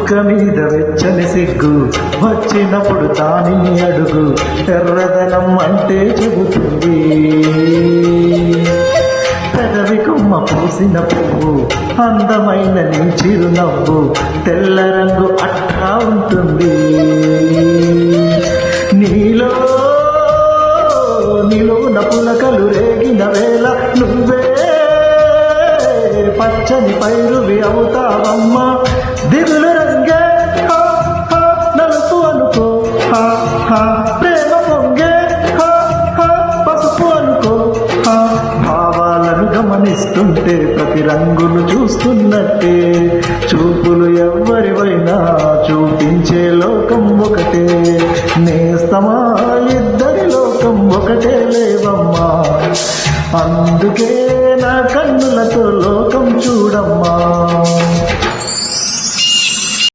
బుక్క మీద వెచ్చని సిగ్గు వచ్చినప్పుడు తాని అడుగు ఎర్రదనం అంటే చెబుతుంది పెదవి కొమ్మ పూసిన పువ్వు అందమైన నీ చిరునవ్వు తెల్ల రంగు అట్లా ఉంటుంది నీలో పులకలు రేగిన వేళ నువ్వే పచ్చని పైరువి అవుతావమ్మా దిగులు రంగే నలుపు అనుకో ప్రేమ పొంగే పసుపు అనుకో భావాలను గమనిస్తుంటే ప్రతి రంగును చూస్తున్నట్టే చూపులు ఎవరివైనా చూపించే లోకం ఒకటే నేస్తమా ఇద్దరి లోకం ఒకటే లేవమ్మా అందుకే నా కన్నులతో లోకం చూడమ్మా.